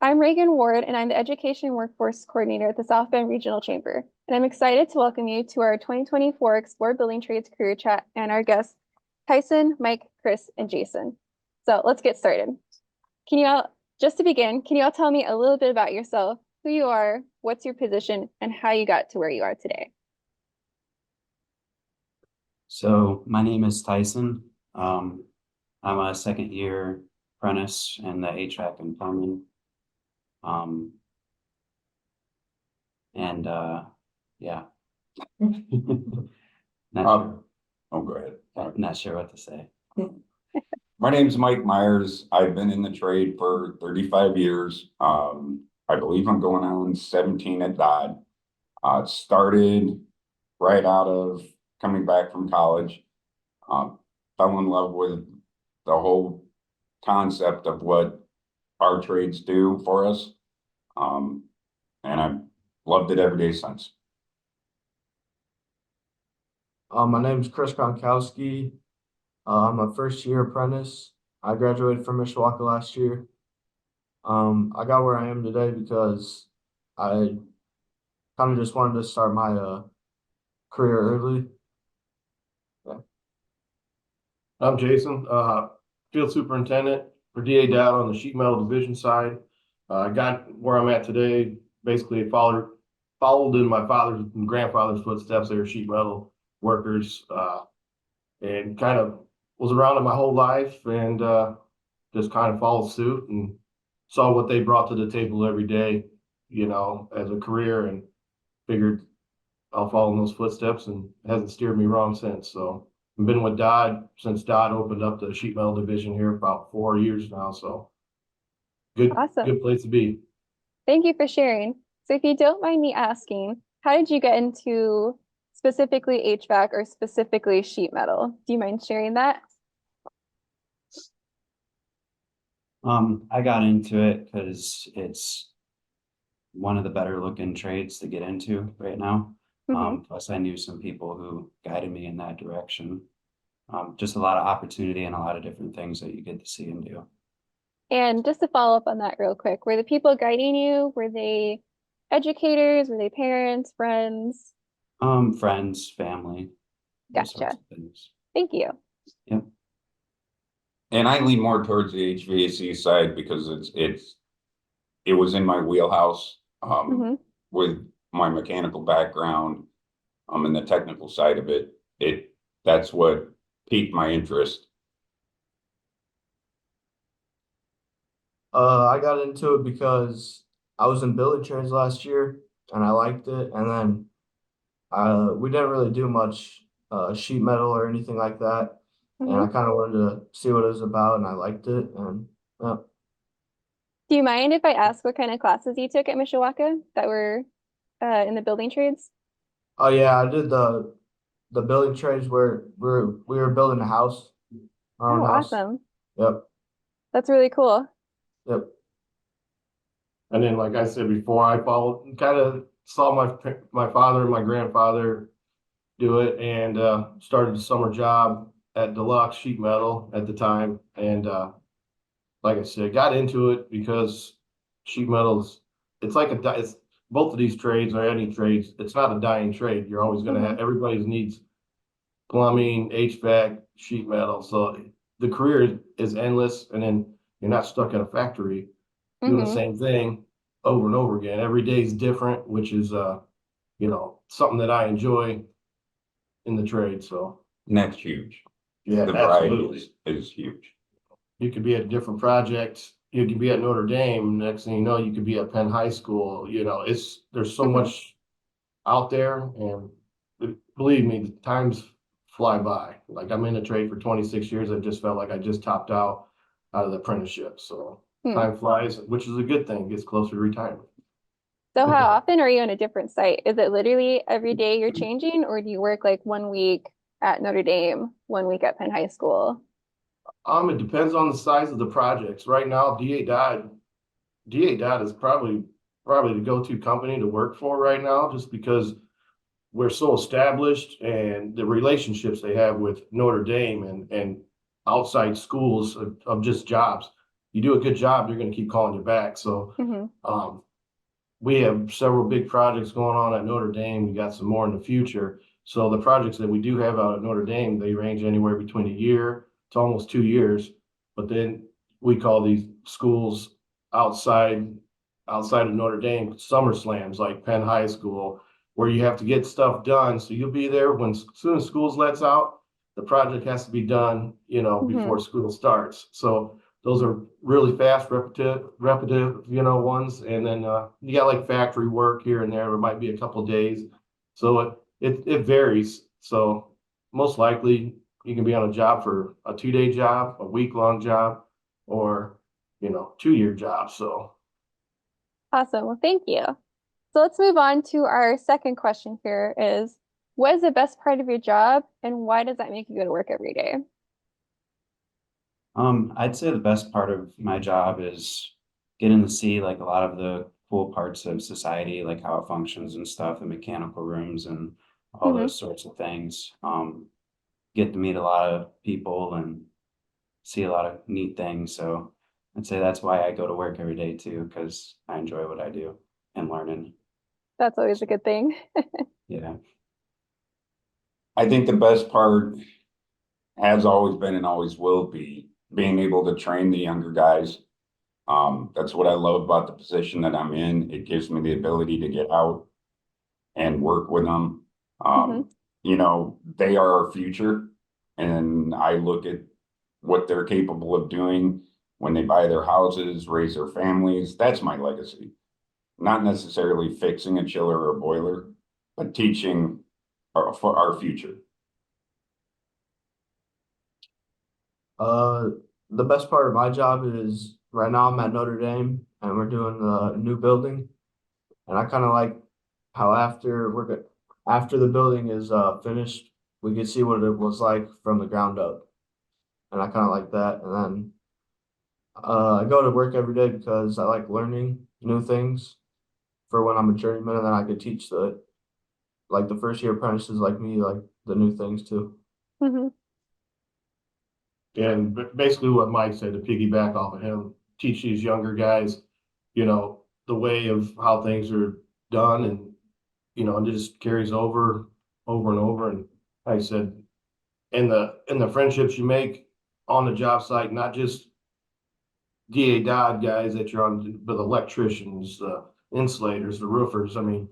I'm Reagan Ward, and I'm the Education Workforce Coordinator at the South Bend Regional Chamber. And I'm excited to welcome you to our 2024 Explore Building Trades Career Chat and our guests, Tyson, Mike, Chris, and Jason. So let's get started. Just to begin, can you all tell me a little bit about yourself, who you are, what's your position, and how you got to where you are today? So my name is Tyson. I'm a second year apprentice in the HVAC and plumbing. Yeah. Not sure. Oh, go ahead. Not sure what to say. My name's Mike Myers. I've been in the trade for 35 years. I believe I'm going on 17 at Dodd. Started right out of coming back from college. Fell in love with the whole concept of what our trades do for us. And I've loved it every day since. My name is Chris Gronkowski. I'm a first year apprentice. I graduated from Mishawaka last year. I got where I am today because I kind of just wanted to start my career early. Yeah. I'm Jason, field superintendent for DA Dodd on the sheet metal division side. I got where I'm at today, basically followed in my father's and grandfather's footsteps. They were sheet metal workers, and kind of was around it my whole life, and just kind of followed suit and saw what they brought to the table every day, as a career, and figured I'll follow in those footsteps, and it hasn't steered me wrong since. So I've been with Dodd since Dodd opened up the sheet metal division here about 4 years now. So Awesome. good place to be. Thank you for sharing. So if you don't mind me asking, how did you get into specifically HVAC or specifically sheet metal? Do you mind sharing that? I got into it because it's one of the better looking trades to get into right now. Plus I knew some people who guided me in that direction. Just a lot of opportunity and a lot of different things that you get to see and do. And just to follow up on that real quick, were the people guiding you, were they educators? Were they parents, friends? Friends, family, those sorts Gotcha. of things. Thank you. Yep. And I lean more towards the HVAC side because it was in my wheelhouse, with my mechanical background, and the technical side of it. That's what piqued my interest. I got into it because I was in building trades last year and I liked it. And then we didn't really do much sheet metal or anything like that. And I kind of wanted to see what it was about, and I liked it. And Do you mind if I ask what kind of classes you took at Mishawaka that were in the building trades? oh yeah, I did the building trades where we were building a house, our own house. Awesome. Yep. That's really cool. Yep. And then, like I said before, I followed, kind of saw my father and my grandfather do it, and started a summer job at Deluxe Sheet Metal at the time. And like I said, got into it because sheet metals, it's like it's both of these trades or any trades, it's not a dying trade. You're always going to have everybody's needs plumbing, HVAC, sheet metal. So the career is endless, and then you're not stuck in a factory doing the same thing over and over again. Every day is different, which is something that I enjoy in the trade. So And that's huge. yeah, The absolutely. variety is huge. You could be at a different project. You could be at Notre Dame. Next thing you know, you could be at Penn High School. There's so much out there, and believe me, the times fly by. Like, I'm in the trade for 26 years. I just felt like I just topped out of the apprenticeship. So time flies, which is a good thing. Gets closer to retirement. So how often are you on a different site? Is it literally every day you're changing, or do you work like 1 week at Notre Dame, 1 week at Penn High School? It depends on the size of the projects. Right now, DA Dodd is probably the go-to company to work for right now, just because we're so established, and the relationships they have with Notre Dame and outside schools of just jobs. you do a good job, they're gonna keep calling you back. So, Mhm. we have several big projects going on at Notre Dame. We got some more in the future. So the projects that we do have out at Notre Dame, they range anywhere between a year to almost 2 years. But then we call these schools outside of Notre Dame summer slams, like Penn High School, where you have to get stuff done. So you'll be there when as soon as school's lets out, the project has to be done, before Mhm. school starts. So those are really fast, repetitive, ones. And then you got like factory work here and there. It might be a couple days, so it varies. So most likely you can be on a job for a 2-day job, a week-long job, or 2-year job. So Awesome. Well, thank you. So let's move on to our second question here is, what is the best part of your job and why does that make you go to work every day? I'd say the best part of my job is getting to see like a lot of the cool parts of society, like how it functions and stuff, the mechanical rooms and all Mhm. those sorts of things. Get to meet a lot of people and see a lot of neat things. So I'd say that's why I go to work every day too, because I enjoy what I do and learning. That's always a good thing. Yeah. I think the best part has always been and always will be being able to train the younger guys. That's what I love about the position that I'm in. It gives me the ability to get out and work with them. Mhm. They are our future, and I look at what they're capable of doing when they buy their houses, raise their families. That's my legacy. Not necessarily fixing a chiller or a boiler, but teaching for our future. Uh, the best part of my job is right now I'm at Notre Dame and we're doing the new building. And I kind of like how after the building is finished, we can see what it was like from the ground up. And I kind of like that. And then I go to work every day because I like learning new things for when I'm a journeyman, and then I could teach the first year apprentices like me like the new things too. Mhm. and basically what Mike said, to piggyback off of him, teach these younger guys, the way of how things are done, and and it just carries over and over. And like I said, in the friendships you make on the job site, not just DA Dodd guys that you're on, but electricians, the insulators, the roofers. I mean,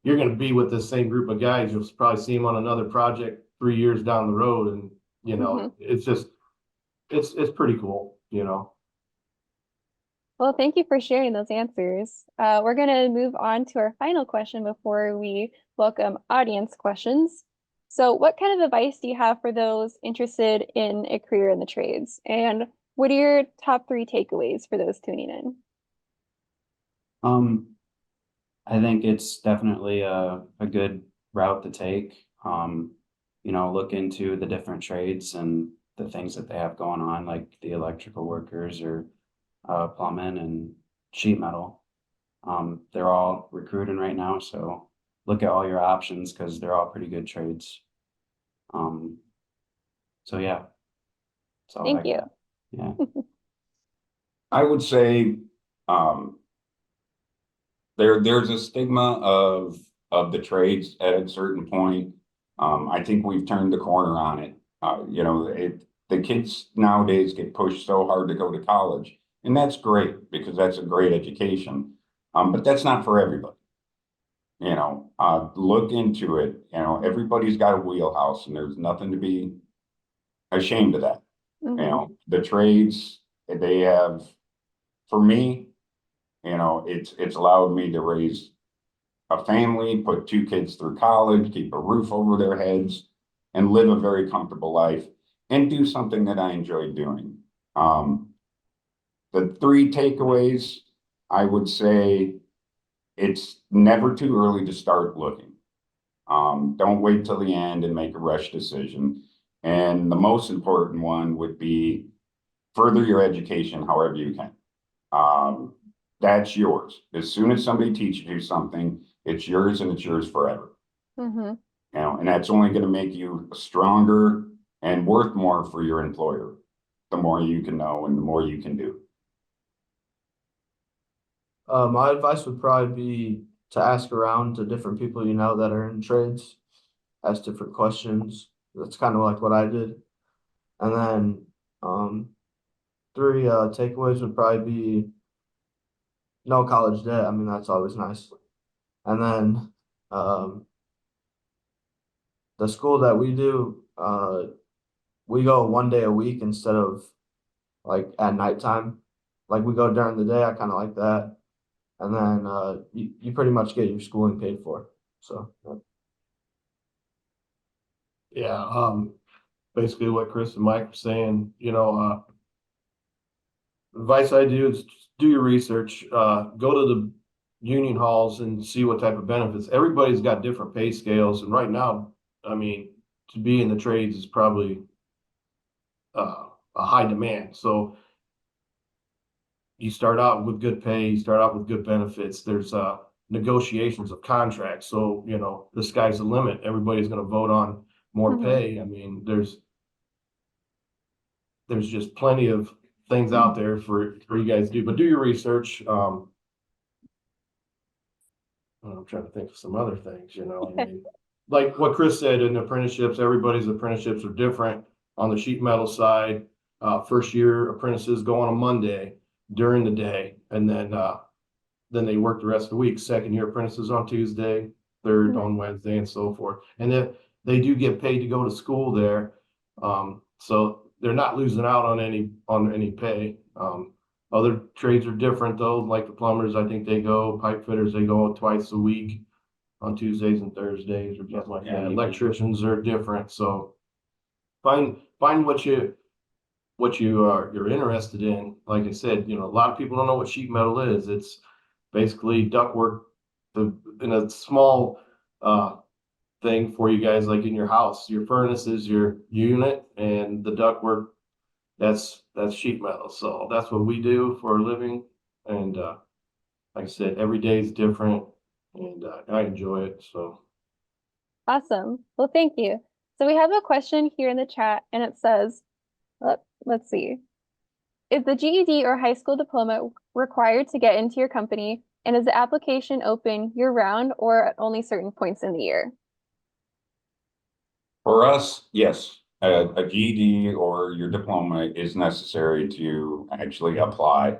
you're going to be with the same group of guys. You'll probably see them on another project 3 years down the road, and Mhm. it's just it's pretty cool. Well, thank you for sharing those answers. We're going to move on to our final question before we welcome audience questions. So, what kind of advice do you have for those interested in a career in the trades? And what are your top 3 takeaways for those tuning in? Um, I think it's definitely a good route to take. Look into the different trades and the things that they have going on, like the electrical workers or plumbing and sheet metal. They're all recruiting right now, so look at all your options because they're all pretty good trades. Um, so yeah, that's all Thank I you. got. Yeah. I would say um, there's a stigma of the trades at a certain point. I think we've turned the corner on it. The kids nowadays get pushed so hard to go to college, and that's great because that's a great education. But that's not for everybody. Look into it. Everybody's got a wheelhouse, and there's nothing to be ashamed of that. Mhm. The trades they have, for me, it's allowed me to raise a family, put 2 kids through college, keep a roof over their heads, and live a very comfortable life and do something that I enjoy doing. Um, the 3 takeaways, I would say it's never too early to start looking. Don't wait till the end and make a rush decision. And the most important one would be further your education however you can. Um, that's yours. As soon as somebody teaches you something, it's yours and it's yours forever. Mhm. And that's only going to make you stronger and worth more for your employer. The more you can know and the more you can do. My advice would probably be to ask around to different people you know that are in trades, ask different questions. That's kind of like what I did. And then, three takeaways would probably be no college debt. I mean, that's always nice. And then, the school that we do, we go 1 day a week instead of like at nighttime. Like we go during the day. I kind of like that. And then, you pretty much get your schooling paid for. So, Yeah, basically what Chris and Mike were saying, advice I do is just do your research, go to the union halls and see what type of benefits. Everybody's got different pay scales, and right now, I mean, to be in the trades is probably a high demand. So you start out with good pay, you start out with good benefits. There's negotiations of contracts. So, the sky's the limit. Everybody's going to vote on more Mhm. pay. I mean, there's just plenty of things out there for you guys to do, but do your research. I'm trying to think of some other things, I mean, like what Chris said in apprenticeships, everybody's apprenticeships are different. On the sheet metal side, first year apprentices go on a Monday during the day, and then they work the rest of the week. Second year apprentices on Tuesday, third Mhm. on Wednesday, and so forth. And then they do get paid to go to school there. So they're not losing out on any pay. Other trades are different though, like the plumbers, I think pipe fitters, they go twice a week on Tuesdays and Thursdays or something like Yeah, that. you can- Electricians are different, so find what you're interested in. Like I said, a lot of people don't know what sheet metal is. It's basically ductwork in a small thing for you guys, like in your house. Your furnace is your unit, and the ductwork that's sheet metal. So that's what we do for a living. And like I said, every day is different, and I enjoy it. So Awesome. Well, thank you. So we have a question here in the chat, and it says, let's see. Is the GED or high school diploma required to get into your company? And is the application open year-round or at only certain points in the year? For us, yes, a GED or your diploma is necessary to actually apply.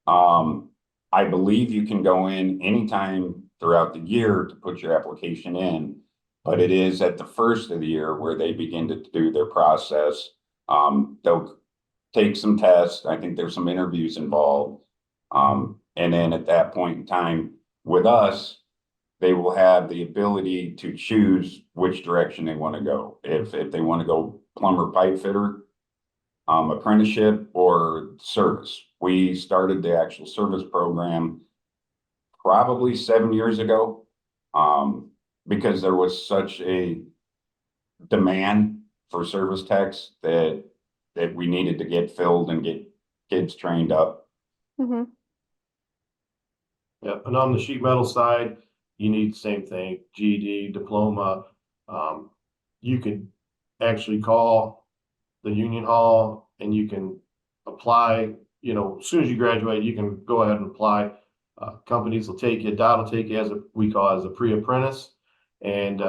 I believe you can go in anytime throughout the year to put your application in, but it is at the first of the year where they begin to do their process. They'll take some tests. I think there's some interviews involved. And then at that point in time with us, they will have the ability to choose which direction they want to go. If they want to go plumber, pipe fitter, apprenticeship, or service. We started the actual service program probably 7 years ago, because there was such a demand for service techs that we needed to get filled and get kids trained up. Mm-hmm. yeah, and on the sheet metal side, you need the same thing, GED, diploma. You could actually call the union hall and you can apply, as soon as you graduate, you can go ahead and apply. Companies will take you, Dodd will take you we call it as a pre-apprentice. And,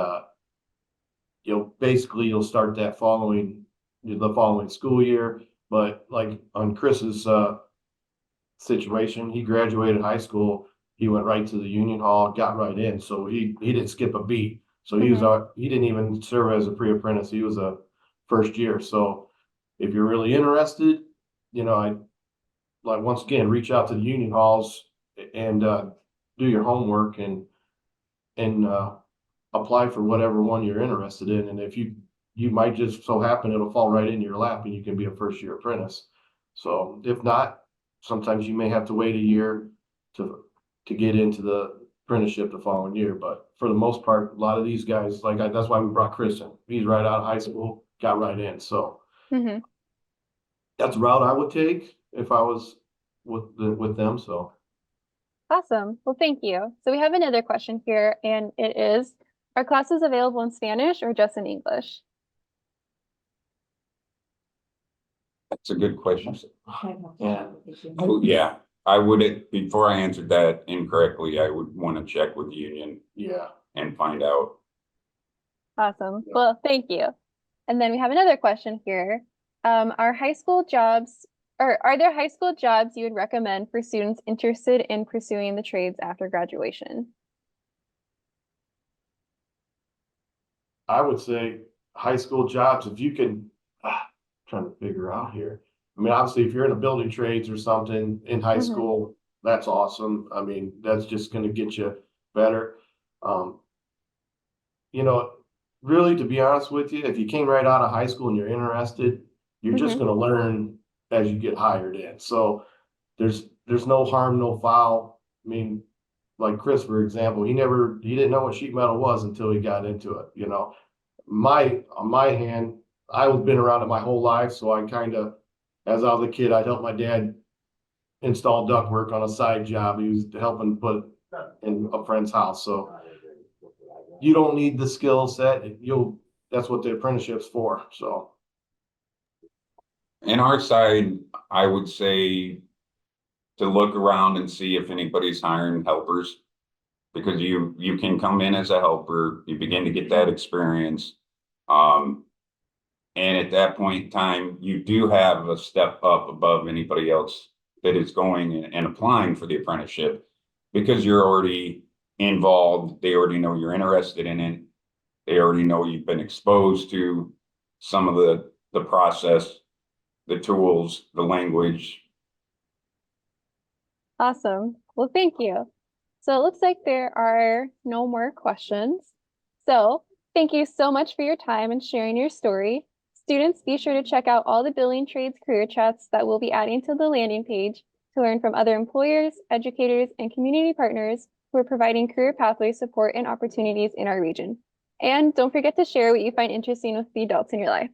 you'll start that the following school year. But like on Chris's, situation, he graduated high school, he went right to the union hall, got right in. So he didn't skip a beat. So he didn't even serve as a pre-apprentice. He was a first year. So if you're really interested, I like once again reach out to the union halls and do your homework and apply for whatever one you're interested in. And if you might just so happen it'll fall right into your lap and you can be a first year apprentice. So if not, sometimes you may have to wait a year to get into the apprenticeship the following year. But for the most part, a lot of these guys, that's why we brought Chris in. He's right out of high school, got right in. So Mm-hmm. that's a route I would take if I was with them. So Awesome. Well, thank you. So we have another question here, and it is, are classes available in Spanish or just in English? That's a good question. Yeah. Oh, yeah. I would, before I answered that incorrectly, I would want to check with the union Yeah. and find out. Awesome. Yeah. Well, thank you. And then we have another question here. Are high school jobs, or are there high school jobs you would recommend for students interested in pursuing the trades after graduation? I would say high school jobs, if you can, trying to figure out here. I mean, obviously, if you're in a building trades or something in high Mhm. school, that's awesome. I mean, that's just gonna get you better. You know, really, to be honest with you, if you came right out of high school and you're interested, you're just Mhm. gonna learn as you get hired in. So there's no harm, no foul. I mean, like Chris, for example, he didn't know what sheet metal was until he got into it, you know. On my hand, I've been around it my whole life, so I kind of, as I was a kid, I'd help my dad install ductwork on a side job. He was helping put in a friend's house, so you don't need the skill set. That's what the apprenticeship's for, so. In our side, I would say to look around and see if anybody's hiring helpers. Because you can come in as a helper, you begin to get that experience. And at that point in time, you do have a step up above anybody else that is going and applying for the apprenticeship because you're already involved. They already know you're interested in it. They already know you've been exposed to some of the process, the tools, the language. Awesome. Well, thank you. So it looks like there are no more questions. So thank you so much for your time and sharing your story. Students, be sure to check out all the building trades career chats that we'll be adding to the landing page to learn from other employers, educators, and community partners who are providing career pathway support and opportunities in our region. And don't forget to share what you find interesting with the adults in your life.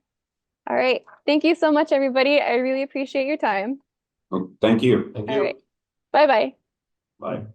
All right. Thank you so much, everybody. I really appreciate your time. Thank you. Thank All you. right. Bye-bye. Bye.